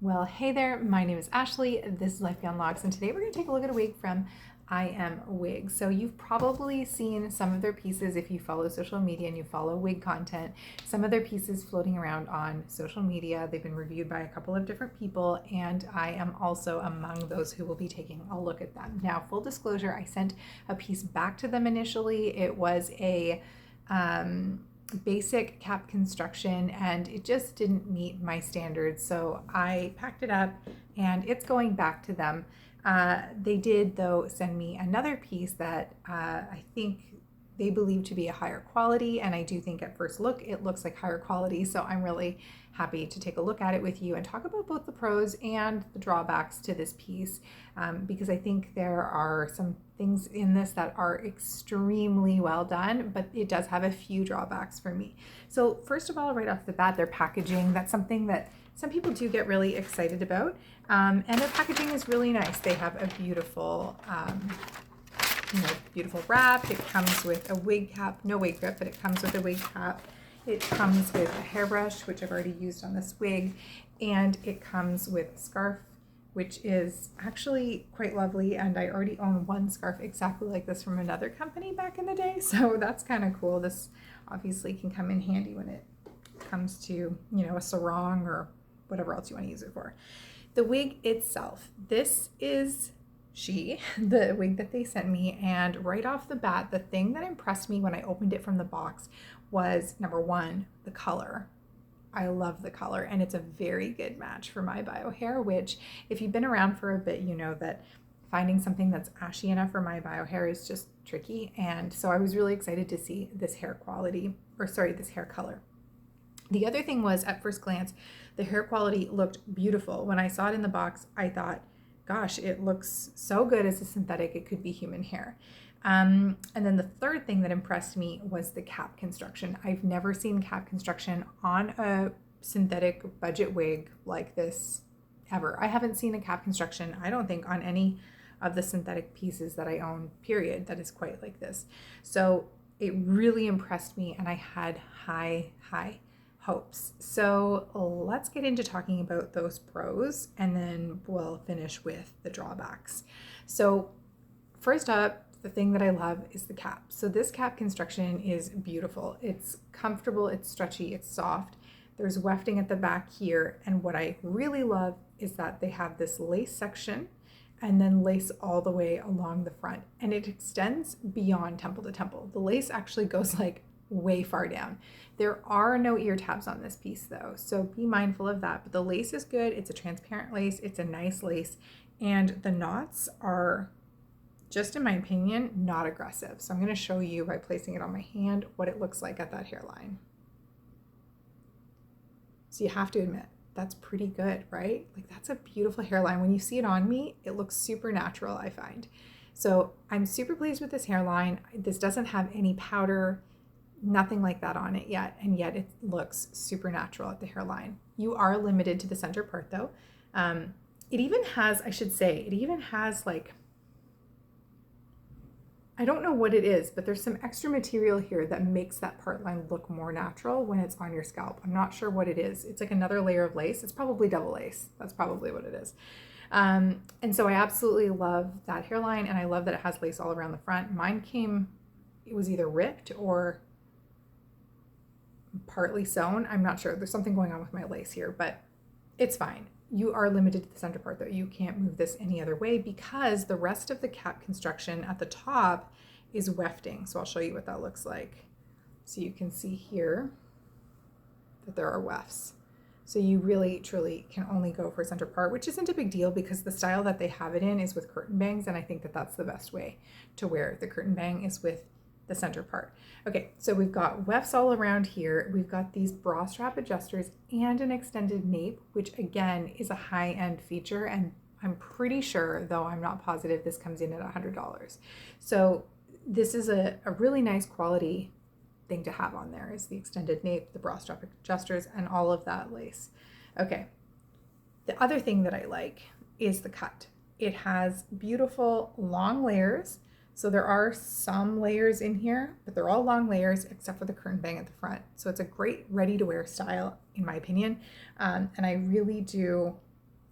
Well, hey there, my name is Ashley, this is Life Beyond Logs, and today we're going to take a look at a wig from I Am WIGS. So you've probably seen some of their pieces if you follow social media and you follow wig content, some of their pieces floating around on social media. They've been reviewed by a couple of different people, and I am also among those who will be taking a look at them. Now, full disclosure, I sent a piece back to them initially. It was a basic cap construction and it just didn't meet my standards, so I packed it up and it's going back to them. They did though send me another piece that I think they believe to be a higher quality, and I do think at first look it looks like higher quality, so I'm really happy to take a look at it with you and talk about both the pros and the drawbacks to this piece, because I think there are some things in this that are extremely well done, but it does have a few drawbacks for me. So first of all, right off the bat, their packaging, that's something that some people do get really excited about, and their packaging is really nice. They have a beautiful beautiful wrap. It comes with a wig cap, no wig grip, but it comes with a wig cap. It comes with a hairbrush, which I've already used on this wig, and it comes with a scarf, which is actually quite lovely, and I already own one scarf exactly like this from another company back in the day, so that's kind of cool. This obviously can come in handy when it comes to, a sarong or whatever else you want to use it for. The wig itself, this is the wig that they sent me, and right off the bat, the thing that impressed me when I opened it from the box was, number one, the color. I love the color, and it's a very good match for my bio hair, which if you've been around for a bit, you know that finding something that's ashy enough for my bio hair is just tricky. And so I was really excited to see this hair color. The other thing was, at first glance, the hair quality looked beautiful. When I saw it in the box, I thought, gosh, it looks so good as a synthetic, it could be human hair. And then the third thing that impressed me was the cap construction. I've never seen cap construction on a synthetic budget wig like this ever. I haven't seen a cap construction, I don't think, on any of the synthetic pieces that I own, period, that is quite like this. So it really impressed me, and I had high hopes. So let's get into talking about those pros, and then we'll finish with the drawbacks. So first up, the thing that I love is the cap. So this cap construction is beautiful. It's comfortable, it's stretchy, it's soft. There's wefting at the back here, and what I really love is that they have this lace section and then lace all the way along the front, and it extends beyond temple to temple. The lace actually goes like way far down. There are no ear tabs on this piece though, so be mindful of that, but the lace is good. It's a transparent lace, it's a nice lace, and the knots are, just in my opinion, not aggressive. So I'm going to show you by placing it on my hand what it looks like at that hairline. So you have to admit, that's pretty good, right? Like, that's a beautiful hairline. When you see it on me, it looks super natural, I find. So I'm super pleased with this hairline. This doesn't have any powder, nothing like that on it yet, and yet it looks super natural at the hairline. You are limited to the center part though. It even has, like, I don't know what it is, but there's some extra material here that makes that part line look more natural when it's on your scalp. I'm not sure what it is. It's like another layer of lace. It's probably double lace. That's probably what it is. And so I absolutely love that hairline, and I love that it has lace all around the front. Mine it was either ripped or partly sewn. I'm not sure. There's something going on with my lace here, but it's fine. You are limited to the center part though. You can't move this any other way because the rest of the cap construction at the top is wefting. So I'll show you what that looks like. So you can see here that there are wefts. So you really truly can only go for center part, which isn't a big deal because the style that they have it in is with curtain bangs, and I think that that's the best way to wear the curtain bang, is with the center part. Okay, so we've got wefts all around here. We've got these bra strap adjusters and an extended nape, which again is a high-end feature, and I'm pretty sure, though I'm not positive, this comes in at $100. So this is a really nice quality thing to have on there, is the extended nape, the bra strap adjusters, and all of that lace. Okay, the other thing that I like is the cut. It has beautiful long layers. So there are some layers in here, but they're all long layers except for the curtain bang at the front. So it's a great ready to wear style, in my opinion. And I really do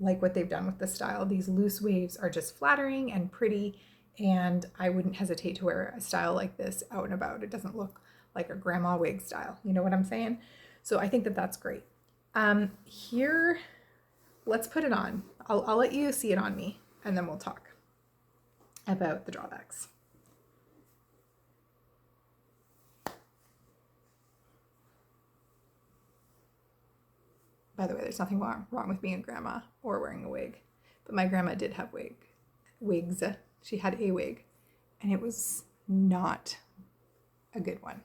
like what they've done with the style. These loose waves are just flattering and pretty, and I wouldn't hesitate to wear a style like this out and about. It doesn't look like a grandma wig style. You know what I'm saying? So I think that that's great. Here, let's put it on. I'll let you see it on me, and then we'll talk about the drawbacks. By the way, there's nothing wrong with being a grandma or wearing a wig, but my grandma did have wigs. She had a wig, and it was not a good one.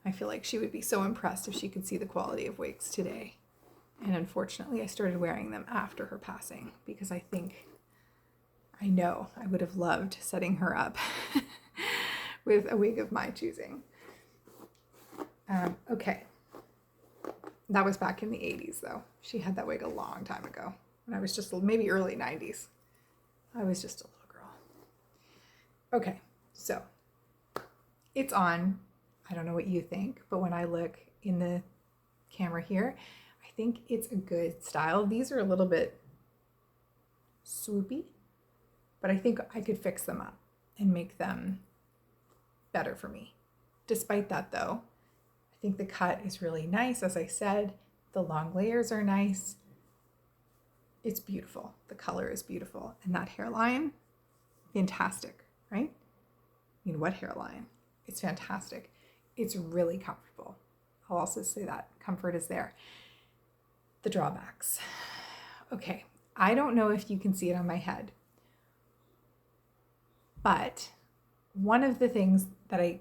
I feel like she would be so impressed if she could see the quality of wigs today. And unfortunately, I started wearing them after her passing because I know I would have loved setting her up with a wig of my choosing. Okay. That was back in the 80s, though. She had that wig a long time ago, when I was just maybe early 90s. I was just a little girl. Okay, so it's on. I don't know what you think, but when I look in the camera here, I think it's a good style. These are a little bit swoopy, but I think I could fix them up and make them better for me. Despite that, though, I think the cut is really nice. As I said, the long layers are nice. It's beautiful. The color is beautiful. And that hairline, fantastic, right? I mean, what hairline? It's fantastic. It's really comfortable. I'll also say that comfort is there. The drawbacks. Okay, I don't know if you can see it on my head, but one of the things that I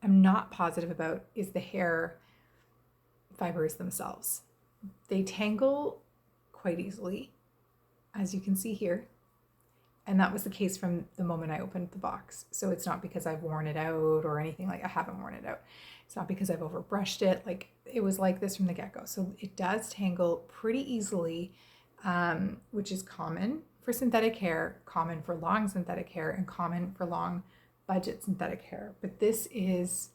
am not positive about is the hair fibers themselves. They tangle quite easily, as you can see here. And that was the case from the moment I opened the box. So it's not because I've worn it out or anything. Like, I haven't worn it out. It's not because I've overbrushed it. Like, it was like this from the get-go. So it does tangle pretty easily, which is common for synthetic hair, common for long synthetic hair, and common for long budget synthetic hair. But this is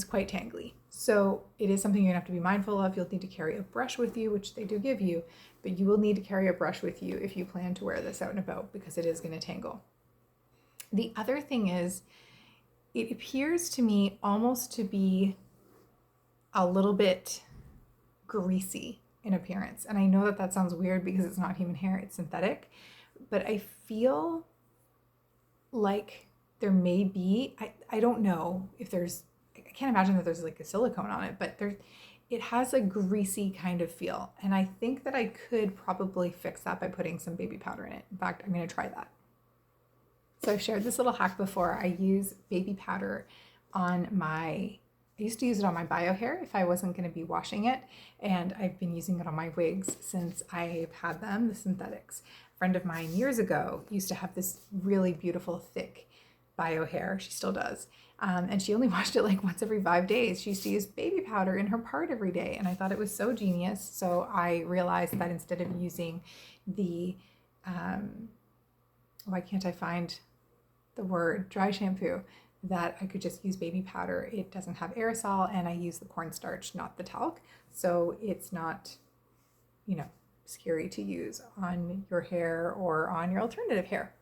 quite tangly. So it is something you're gonna have to be mindful of. You'll need to carry a brush with you, which they do give you, but you will need to carry a brush with you if you plan to wear this out and about, because it is gonna tangle. The other thing is, it appears to me almost to be a little bit greasy in appearance. And I know that that sounds weird because it's not human hair, it's synthetic, but I feel like there may be, I don't know if there's, I can't imagine that there's like a silicone on it, but it has a greasy kind of feel. And I think that I could probably fix that by putting some baby powder in it. In fact, I'm going to try that. So I've shared this little hack before. I use baby powder on I used to use it on my bio hair if I wasn't going to be washing it. And I've been using it on my wigs since I've had them, the synthetics. A friend of mine years ago used to have this really beautiful, thick bio hair. She still does. And she only washed it like once every 5 days. She used to use baby powder in her part every day. And I thought it was so genius. So I realized that instead of using the, why can't I find the word, dry shampoo, that I could just use baby powder. It doesn't have aerosol, and I use the cornstarch, not the talc. So it's not, scary to use on your hair or on your alternative hair.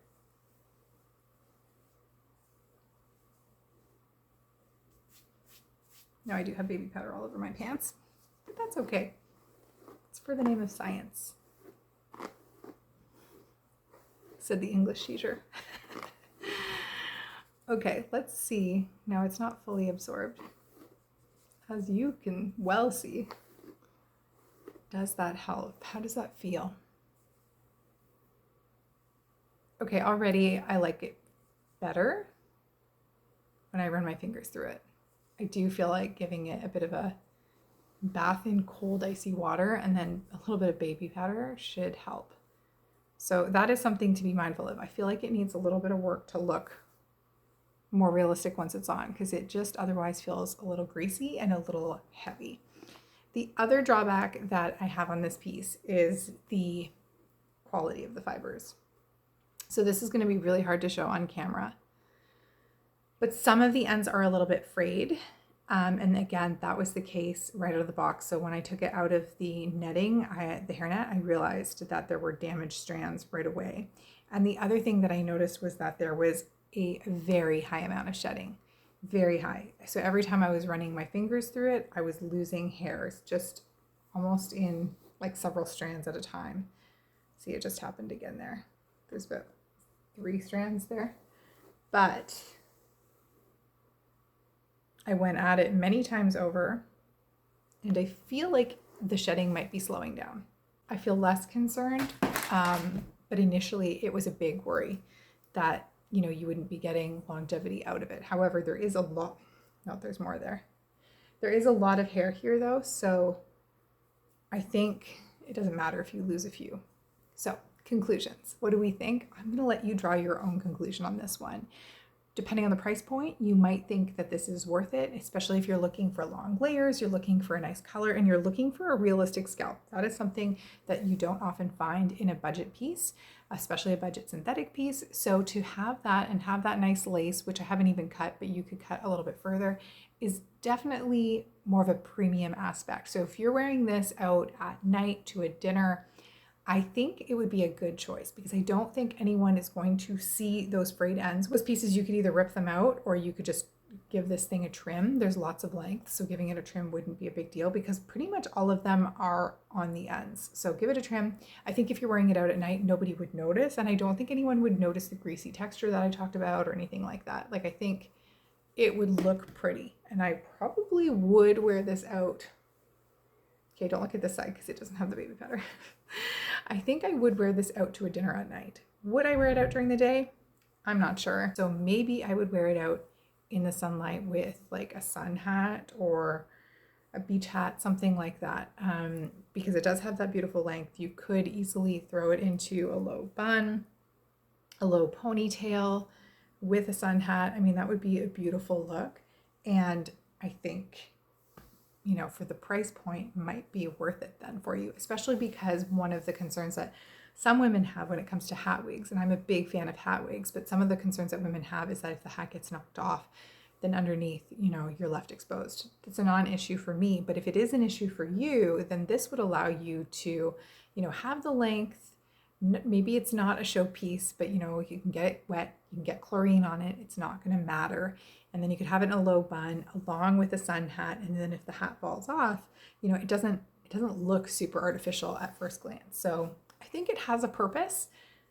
Now I do have baby powder all over my pants, but that's okay. It's for the name of science, said the English teacher. Okay, let's see. Now it's not fully absorbed. As you can well see, does that help? How does that feel? Okay, already I like it better when I run my fingers through it. I do feel like giving it a bit of a bath in cold, icy water and then a little bit of baby powder should help. So that is something to be mindful of. I feel like it needs a little bit of work to look more realistic once it's on, because it just otherwise feels a little greasy and a little heavy. The other drawback that I have on this piece is the quality of the fibers. So this is going to be really hard to show on camera, but some of the ends are a little bit frayed. And again, that was the case right out of the box. So when I took it out of the netting, the hairnet, I realized that there were damaged strands right away. And the other thing that I noticed was that there was a very high amount of shedding, very high. So every time I was running my fingers through it, I was losing hairs, just almost in like several strands at a time. See, it just happened again there. There's about 3 strands there. But I went at it many times over, and I feel like the shedding might be slowing down. I feel less concerned, but initially it was a big worry that, you know, you wouldn't be getting longevity out of it. However, there is a lot, no, there's more there. There is a lot of hair here though, so I think it doesn't matter if you lose a few. So, conclusions. What do we think? I'm gonna let you draw your own conclusion on this one. Depending on the price point, you might think that this is worth it, especially if you're looking for long layers, you're looking for a nice color, and you're looking for a realistic scalp. That is something that you don't often find in a budget piece, especially a budget synthetic piece. So to have that and have that nice lace, which I haven't even cut, but you could cut a little bit further, is definitely more of a premium aspect. So if you're wearing this out at night to a dinner, I think it would be a good choice because I don't think anyone is going to see those frayed ends. Those pieces, you could either rip them out or you could just give this thing a trim. There's lots of length, so giving it a trim wouldn't be a big deal because pretty much all of them are on the ends. So give it a trim. I think if you're wearing it out at night, nobody would notice, and I don't think anyone would notice the greasy texture that I talked about or anything like that. Like, I think it would look pretty, and I probably would wear this out. Okay, don't look at this side because it doesn't have the baby powder. I think I would wear this out to a dinner at night. Would I wear it out during the day? I'm not sure. So maybe I would wear it out in the sunlight with like a sun hat or a beach hat, something like that. Because it does have that beautiful length. You could easily throw it into a low bun, a low ponytail with a sun hat. I mean, that would be a beautiful look. And I think, you know, for the price point might be worth it then for you, especially because one of the concerns that some women have when it comes to hat wigs, and I'm a big fan of hat wigs, but some of the concerns that women have is that if the hat gets knocked off, then underneath, you know, you're left exposed. It's a non-issue for me, but if it is an issue for you, then this would allow you to, you know, have the length. Maybe it's not a showpiece, but you know, you can get it wet, you can get chlorine on it, it's not going to matter. And then you could have it in a low bun along with a sun hat, and then if the hat falls off, you know, it doesn't look super artificial at first glance. So I think it has a purpose.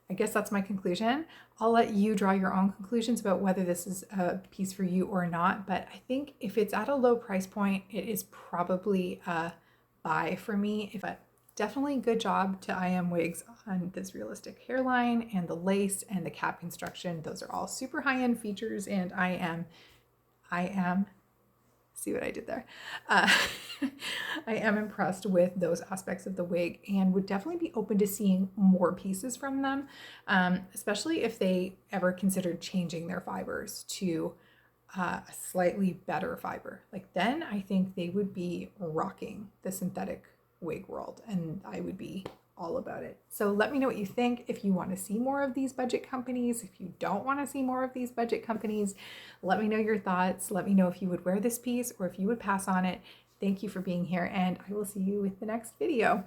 I guess that's my conclusion. I'll let you draw your own conclusions about whether this is a piece for you or not, but I think if it's at a low price point, it is probably a buy for me. But definitely good job to WIGS on this realistic hairline and the lace and the cap construction. Those are all super high-end features, and I am, see what I did there? I am impressed with those aspects of the wig and would definitely be open to seeing more pieces from them, especially if they ever considered changing their fibers to a slightly better fiber. Like, then I think they would be rocking the synthetic wig world, and I would be all about it. So let me know what you think. If you want to see more of these budget companies, if you don't want to see more of these budget companies, let me know your thoughts. Let me know if you would wear this piece or if you would pass on it. Thank you for being here, and I will see you with the next video.